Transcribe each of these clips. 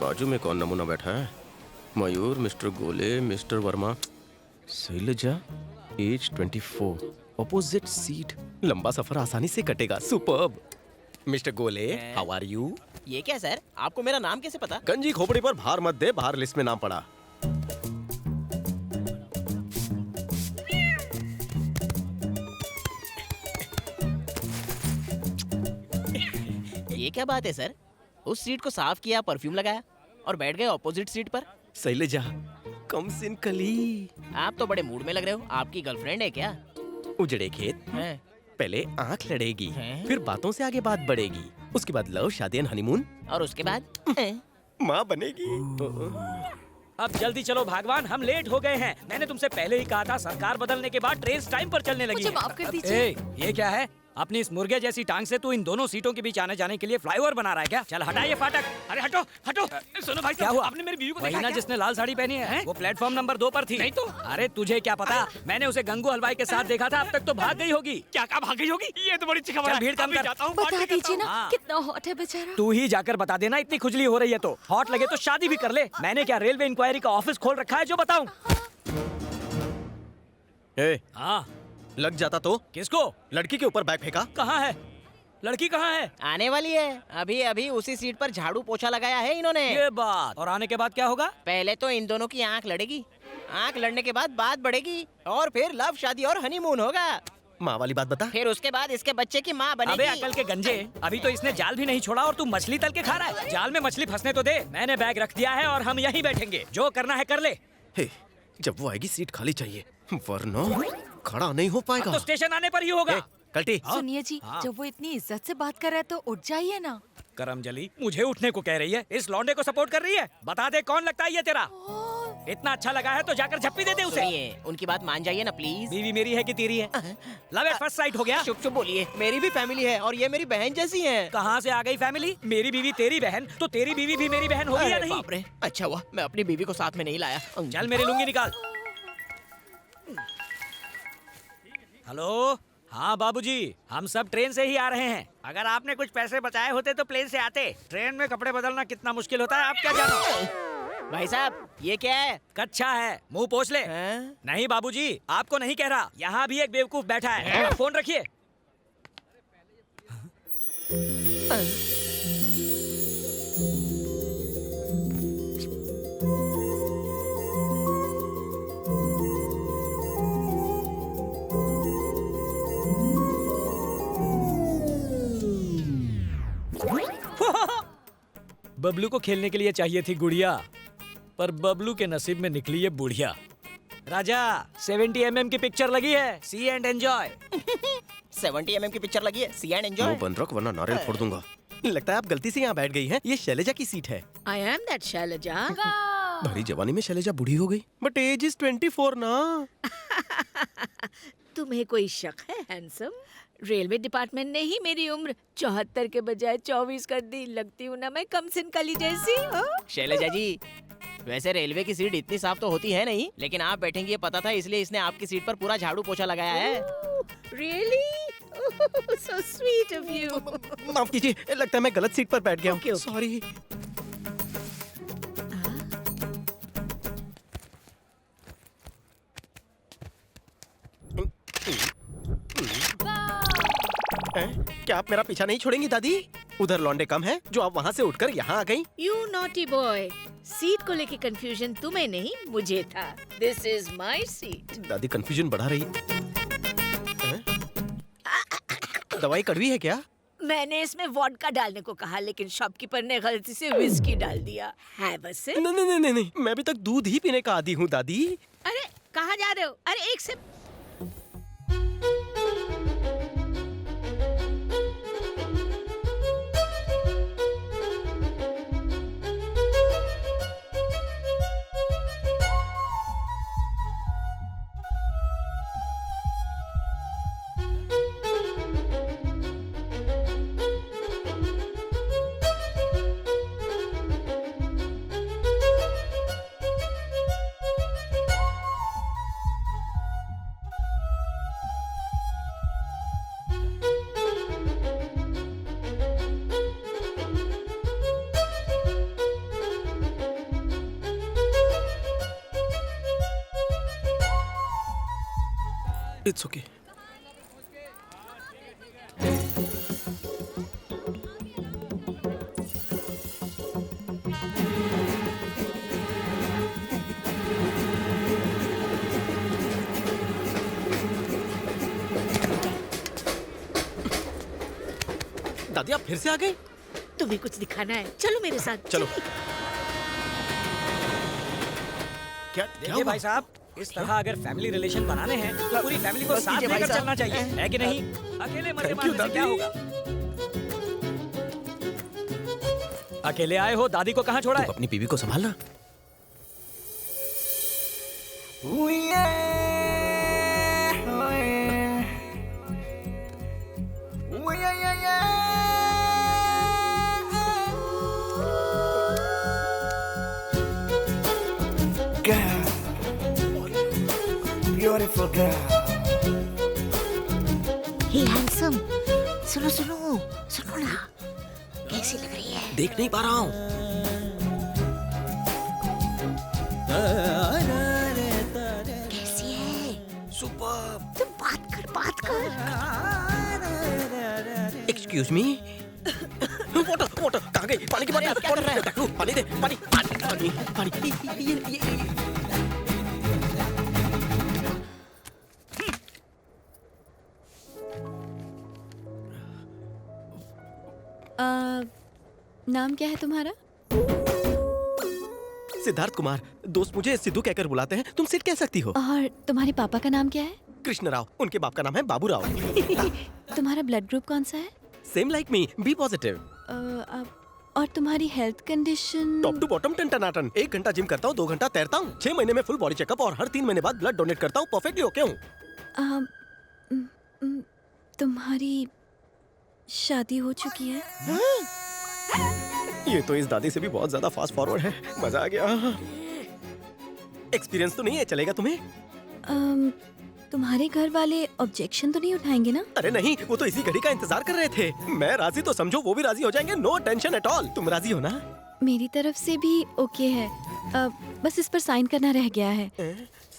बाजू में कौन नमूना बैठा है? Mayur, mister Gole, mister Verma, Shailaja, age 24, opposite seat. लंबा सफर आसानी से कटेगा। Superb. Mister Gole, how are you? ये क्या सर, आपको मेरा नाम कैसे पता? गंजी खोपड़ी पर भार मत दे, बाहर लिस्ट में नाम पड़ा। ये क्या बात है सर? उस सीट को साफ किया, परफ्यूम लगाया और बैठ गए ऑपोजिट सीट पर। शैलजा, कम सिन कली। आप तो बड़े मूड में लग रहे हो। आपकी गर्लफ्रेंड है क्या? उजड़े खेत, है? पहले आंख लड़ेगी, हैं? फिर बातों से आगे बात बढ़ेगी, उसके बाद लव, शादी एंड हनीमून, और उसके बाद माँ बनेगी। अब जल्दी चलो भागवान, हम लेट हो गए हैं। मैंने तुमसे पहले ही कहा था सरकार बदलने के बाद ट्रेन टाइम पर चलने लगी मुझे है। माफ कर दीजिए। ये क्या है? अपनी इस मुर्गे जैसी टांग से तू इन दोनों सीटों के बीच आने जाने के लिए फ्लाईओवर बना रहा है क्या? चल हटा ये फाटक। अरे हटो हटो। सुनो भाई, क्या हुआ? आपने मेरी बीवी को देखा क्या? जिसने लाल साड़ी पहनी है वो प्लेटफॉर्म नंबर 2 पर थी। नहीं तो? अरे तुझे क्या पता, मैंने उसे गंगू हलवाई के साथ देखा था। अब तक तो भाग गई होगी। क्या कहा भाग गई होगी? ये तो बड़ी अच्छी खबर है। भीड़ कम कर। बता दीजिए ना, हाँ। कितना हॉट है बेचारा। तू ही जाकर बता देना, इतनी खुजली हो रही है तो। हॉट लगे तो शादी भी कर ले। मैंने क्या रेलवे इंक्वायरी का ऑफिस खोल रखा है जो बताऊं? हाँ, लग जाता तो? किसको? लड़की के ऊपर बैग फेंका। कहाँ है लड़की? कहाँ है? आने वाली है। अभी अभी उसी सीट पर झाड़ू पोछा लगाया है इन्होंने। ये बात। और आने के बाद क्या होगा? पहले तो इन दोनों की आंख लड़ेगी, आंख लड़ने के बाद बात बढ़ेगी और फिर लव, शादी और हनीमून होगा। माँ वाली बात बता। फिर उसके बाद इसके बच्चे की माँ बनेगी। अबे अकल के गंजे, अभी तो इसने जाल भी नहीं छोड़ा और तू मछली तल के खा रहा है। जाल में मछली फंसने तो दे। मैंने बैग रख दिया है और हम यहीं बैठेंगे। जो करना है कर ले। हे, जब वो आएगी सीट खाली चाहिए, वरना खड़ा नहीं हो पाएगा। अब तो स्टेशन आने पर ही होगा। कल्टी। सुनिए जी, हाँ। जब वो इतनी इज्जत से बात कर रहा है तो उठ जाइए ना। करमजली मुझे उठने को कह रही है, इस लौंडे को सपोर्ट कर रही है। बता दे कौन लगता है ये तेरा? इतना अच्छा लगा है तो जाकर झप्पी दे दे उसे। सुनिए, उनकी बात मान जाइए ना प्लीज। बीवी मेरी है कि तेरी है? लव एट फर्स्ट साइट हो गया। चुप चुप बोलिए, मेरी भी फैमिली है और ये मेरी बहन जैसी है। कहाँ से आ गई फैमिली? मेरी बीवी तेरी बहन, तो तेरी बीवी भी मेरी बहन होगी या अरे नहीं? बाप रे, अच्छा हुआ मैं अपनी बीवी को साथ में नहीं लाया। चल मेरी लुंगी निकाल। हेलो, हाँ बाबूजी, हम सब ट्रेन से ही आ रहे हैं। अगर आपने कुछ पैसे बचाए होते तो प्लेन से आते। ट्रेन में कपड़े बदलना कितना मुश्किल होता है आप क्या जानो? भाई साहब, ये क्या है? कच्चा है, मुंह पोंछ ले। हैं? नहीं बाबूजी, आपको नहीं कह रहा। यहाँ भी एक बेवकूफ बैठा है। फोन रखिए। बबलू को खेलने के लिए चाहिए थी गुड़िया, पर बबलू के नसीब में निकली ये बुढ़िया। राजा, 70 mm की पिक्चर लगी है, सी एंड एंजॉय। 70 mm की पिक्चर लगी है, सी एंड नो एंजॉय। बन रख वरना नारियल फोड़ दूंगा। लगता है आप गलती से यहाँ बैठ गई हैं। ये शैलजा की सीट है। I am that Selja. भरी जवानी में शैलजा बूढ़ी हो गई। बट एज इज 24 ना। तुम्हें कोई शक है हैंडसम? रेलवे डिपार्टमेंट ने ही मेरी उम्र 74 के बजाय 24 कर दी। लगती हूँ ना मैं कम सिन कली जैसी। शैलजा जी, वैसे रेलवे की सीट इतनी साफ तो होती है नहीं, लेकिन आप बैठेंगी ये पता था, इसलिए इसने आपकी सीट पर पूरा झाड़ू पोछा लगाया है। Really? So sweet of you. माफ कीजिए, लगता है मैं गलत सीट पर बैठ गया Okay, हूँ। okay. सॉरी। क्या आप मेरा पीछा नहीं छोड़ेंगी दादी? उधर लौंडे कम हैं जो आप वहाँ से उठकर यहाँ आ गई। You naughty boy. सीट को लेके कंफ्यूजन तुम्हें नहीं मुझे था। This is my seat. दादी कंफ्यूजन बढ़ा रही। हैं? दवाई कड़वी है क्या? मैंने इसमें वोडका डालने को कहा, लेकिन शॉपकीपर ने गलती से विस्की डाल दिया है। बस नहीं नहीं नहीं नहीं, मैं अभी तक दूध ही पीने का आदी हूँ दादी। अरे कहाँ जा रहे हो? अरे एक से इट्स ओके। दादी आप फिर से आ गई? तुम्हें कुछ दिखाना है, चलो मेरे साथ। चलो। क्या देखिए भाई साहब, इस तरह अगर फैमिली रिलेशन बनाने हैं तो पूरी फैमिली को साथ लेकर चलना चाहिए, है कि नहीं? अकेले मरने मारने से क्या होगा? अकेले आए हो, दादी को कहाँ छोड़ा है? अपनी बीवी को संभालना। Beautiful girl. हे हैंडसम, सुनो सुनो सुनो ना, कैसी लग रही है? देख नहीं पा रहा हूँ। कैसी है? सुपर। तुम बात कर। Excuse me. वाटर वाटर कहाँ गई? पानी की बोतल। क्या कर रहा है? पानी दे। पानी पानी पानी पानी। ये नाम क्या है तुम्हारा? सिद्धार्थ कुमार। दोस्त मुझे सिद्धू कहकर बुलाते हैं। तुम सिद्ध कह सकती हो। और तुम्हारे पापा का नाम क्या है? कृष्ण राव। उनके बाप का नाम है बाबू राव। तुम्हारा ब्लड ग्रुप कौन सा है? Same like me, B positive. और तुम्हारी health condition? Top to bottom ton. 1 घंटा जिम करता हूँ, 2 घंटा तैरता हूँ, 6 महीने में फुल बॉडी चेकअप और हर 3 महीने बाद ब्लड डोनेट करता हूँ। परफेक्टली ओके हूँ। तुम्हारी शादी हो चुकी है? ये तो इस दादी से भी बहुत ज्यादा फास्ट फॉरवर्ड है। मजा आ गया। एक्सपीरियंस तो नहीं है, चलेगा तुम्हें? तुम्हारे घर वाले ऑब्जेक्शन तो नहीं उठाएंगे ना? अरे नहीं, वो तो इसी घड़ी का इंतजार कर रहे थे। मैं राजी तो समझो वो भी राजी हो जाएंगे। No tension at all. तुम राजी हो ना? मेरी तरफ से भी ओके है। बस इस पर साइन करना रह गया है।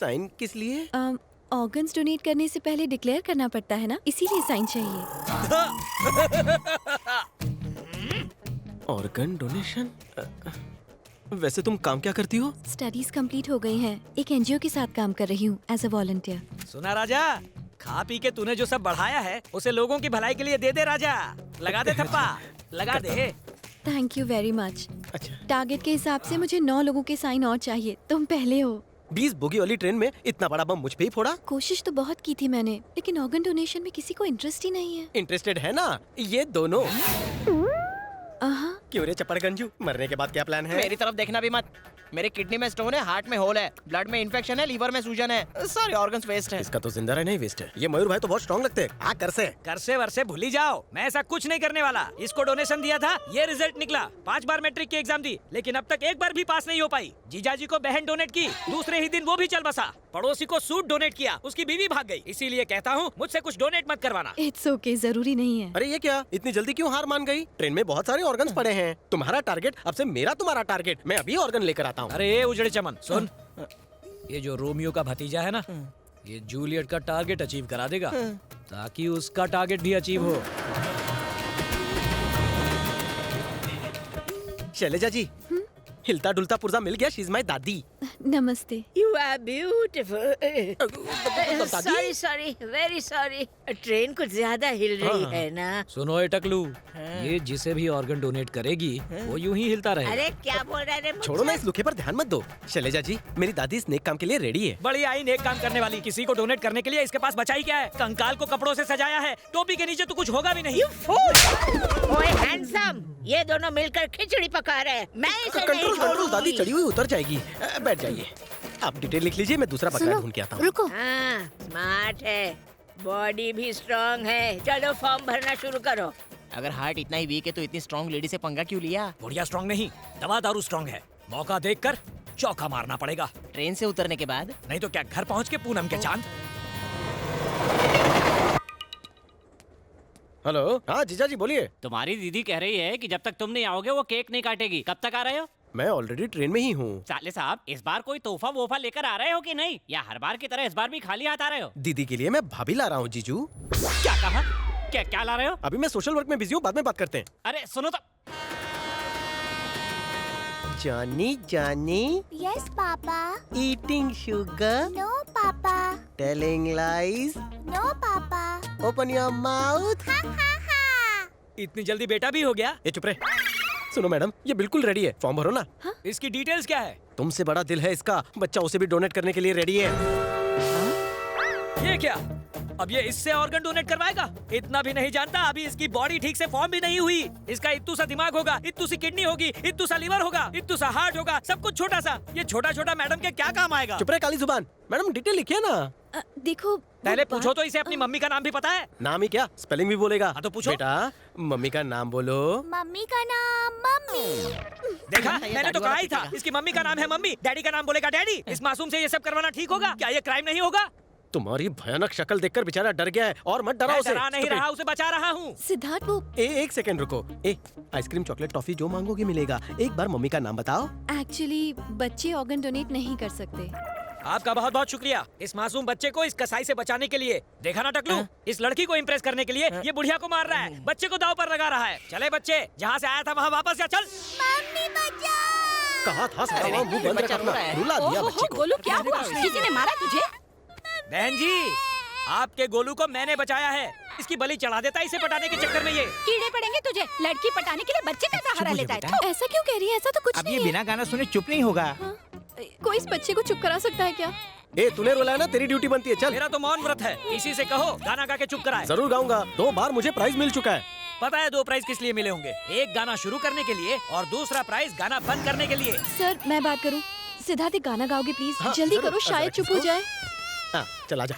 साइन किस लिए? ऑर्गन्स डोनेट करने से पहले डिक्लेयर करना पड़ता है ना, इसीलिए साइन चाहिए। Organ donation? वैसे तुम काम क्या करती हो? स्टडीज कंप्लीट हो गई हैं। एक एनजीओ के साथ काम कर रही हूँ एज अ वॉलंटियर। सुना राजा, खा पी के तूने जो सब बढ़ाया है उसे लोगों की भलाई के लिए दे दे राजा। लगा दे थप्पा, लगा दे। Thank you very much. अच्छा। टारगेट के हिसाब से मुझे 9 लोगों के साइन और चाहिए। तुम पहले हो। 20 बोगी वाली ट्रेन में इतना बड़ा बम मुझ पे ही फोड़ा? कोशिश तो बहुत की थी मैंने, लेकिन ऑर्गन डोनेशन में किसी को इंटरेस्ट ही नहीं है। इंटरेस्टेड है ना ये दोनों। हाँ। क्यों रे चपड़गंजू, मरने के बाद क्या प्लान है? मेरी तरफ देखना भी मत। मेरे किडनी में स्टोन है, हार्ट में होल है, ब्लड में इन्फेक्शन है, लीवर में सूजन है, सारे ऑर्गन्स वेस्ट हैं। इसका तो जिंदा रहना ही वेस्ट है। ये मयूर भाई तो बहुत स्ट्रॉन्ग लगते हैं। कर से वर्षे भूल ही जाओ। मैं ऐसा कुछ नहीं करने वाला। इसको डोनेशन दिया था, ये रिजल्ट निकला। 5 बार मैट्रिक की एग्जाम दी, लेकिन अब तक एक बार भी पास नहीं हो पाई। जीजाजी को बहन डोनेट की, दूसरे ही दिन वो भी चल बसा। पड़ोसी को सूट डोनेट किया, उसकी बीवी भाग गई। इसीलिए कहता हूँ मुझसे कुछ डोनेट मत करवाना। इट्स ओके, जरूरी नहीं है। अरे ये क्या, इतनी जल्दी क्यों हार मान गई? ट्रेन में बहुत सारे ऑर्गन्स पड़े हैं। तुम्हारा टारगेट अब से मेरा तुम्हारा टारगेट। मैं अभी ऑर्गन लेकर आता हूँ। अरे ये उजड़े चमन सुन, ये जो रोमियो का भतीजा है ना, ये जूलियट का टारगेट अचीव करा देगा, ताकि उसका टारगेट भी अचीव हो। शैलेजा जी, हिलता डुलता पुर्जा मिल गया। शी इज माय दादी। नमस्ते। You are beautiful. दादी? Sorry, very sorry. ट्रेन कुछ ज्यादा हिल रही है ना? सुनो ए टकलू, ये जिसे भी ऑर्गन डोनेट करेगी वो यूं ही हिलता रहेगा। अरे क्या बोल रहा है रे मुझसे? छोड़ो ना, इस लुके पर ध्यान मत दो। शैलेजा जी, मेरी दादी इस नेक काम के लिए रेडी है। बड़ी आई नेक काम करने वाली। किसी को डोनेट करने के लिए इसके पास बचा ही क्या है? कंकाल को कपड़ों से सजाया है, टोपी के नीचे तो कुछ होगा भी नहीं। ओए हैंडसम, ये दोनों मिलकर खिचड़ी पका रहे हैं। मैं इसे नहीं कंट्रोल कंट्रोल, दादी छोड़ूंगी। चढ़ी हुई उतर जाएगी। बैठ जाइए। आप डिटेल लिख लीजिए, मैं दूसरा पकवान ढूंढ के आता हूँ। रुको। हाँ, स्मार्ट है, बॉडी भी स्ट्रांग है। चलो फॉर्म भरना शुरू करो। अगर हार्ट इतना ही वीक है तो इतनी स्ट्रॉन्ग लेडी से पंगा क्यों लिया? बुढ़िया स्ट्रांग नहीं, दवा दारू स्ट्रांग है। मौका देखकर चौका मारना पड़ेगा, ट्रेन से उतरने के बाद? नहीं तो क्या घर पहुंच के पूनम के चांद। हेलो, हाँ जीजा जी बोलिए। तुम्हारी दीदी कह रही है कि जब तक तुम नहीं आओगे वो केक नहीं काटेगी। कब तक आ रहे हो? मैं ऑलरेडी ट्रेन में ही हूँ। साले साहब, इस बार कोई तोहफा वोफा लेकर आ रहे हो कि नहीं, या हर बार की तरह इस बार भी खाली हाथ आ रहे हो? दीदी के लिए मैं भाभी ला रहा हूँ जीजू। क्या कहा? क्या ला रहे हो? अभी मैं सोशल वर्क में बिजी हूँ, बाद में बात करते हैं। अरे सुनो तो। जानी जानी, Yes, Papa. Eating sugar, No, Papa. Telling lies, No, Papa. Open your mouth. Ha ha ha. इतनी जल्दी बेटा भी हो गया? ये चुप रहे। सुनो मैडम, ये बिल्कुल रेडी है, फॉर्म भरो ना। इसकी डिटेल्स क्या है? तुमसे बड़ा दिल है इसका, बच्चा उसे भी डोनेट करने के लिए रेडी है। ये क्या? अब ये इससे ऑर्गन डोनेट करवाएगा? इतना भी नहीं जानता, अभी इसकी बॉडी ठीक से फॉर्म भी नहीं हुई। इसका इत्तू सा दिमाग होगा, इत्तू सी किडनी होगी, इत्तू सा लीवर होगा, इत्तू सा हार्ट होगा, सब कुछ छोटा सा। ये छोटा छोटा मैडम के क्या काम आएगा? चुप रहे काली जुबान। मैडम डिटेल लिखिए ना। देखो पहले पूछो तो इसे अपनी मम्मी का नाम भी पता है? नाम ही क्या, स्पेलिंग भी बोलेगा। हाँ तो पूछो। बेटा मम्मी का नाम बोलो। मम्मी का नाम मम्मी। देखा, मैंने तो कहा ही था, इसकी मम्मी का नाम है मम्मी, डैडी का नाम बोलेगा डैडी। इस मासूम से ये सब करवाना ठीक होगा क्या? ये क्राइम नहीं होगा? तुम्हारी भयानक शक्ल देखकर बेचारा डर गया है, और मत डराओ मैं उसे। डरा नहीं रहा, उसे बचा रहा हूँ। सिद्धार्थ वो एक सेकंड रुको। आइसक्रीम चॉकलेट टॉफी जो मांगोगे मिलेगा। एक बार मम्मी का नाम बताओ। एक्चुअली बच्चे ऑर्गन डोनेट नहीं कर सकते। आपका बहुत बहुत शुक्रिया इस मासूम बच्चे को इस कसाई से बचाने के लिए। देखा ना टकलू, इस लड़की को इम्प्रेस करने के लिए ये बुढ़िया को मार रहा है, बच्चे को दाव पर लगा रहा है। चले बच्चे, जहाँ से आया था वहाँ वापस जा, चल। मम्मी बचाओ। कहा था सारा वहाँ मुंह बंद बच्चा रखना, रो रहा है। रुला दिया बच्चे को। गोलू क्या हुआ? किसी ने मारा तुझे? बहन जी, आपके गोलू को मैंने बचाया है। इसकी बलि चढ़ा देता इसे पटाने के चक्कर में ये। कीड़े पड़ेंगे तुझे। लड़की पटाने के लिए बच्चे का सहारा लेता है। ऐसा क्यों कह रही है? ऐसा तो कुछ अब नहीं ये है। बिना गाना सुने चुप नहीं होगा। हाँ? कोई इस बच्चे को चुप करा सकता है क्या? तूने रुलाया ना, तेरी ड्यूटी बनती है। चल मेरा तो मौन व्रत है, इसी से कहो गाना गा के चुप कराए। जरूर गाऊंगा, 2 बार मुझे प्राइज मिल चुका है। पता है 2 प्राइज किस लिए मिले होंगे? एक गाना शुरू करने के लिए और दूसरा प्राइज गाना बंद करने के लिए। सर मैं बात करूं? सिद्धार्थ एक गाना गाओगे प्लीज? हाँ, जल्दी जरूर। करो, शायद चुप हो जाए। हाँ चल आजा।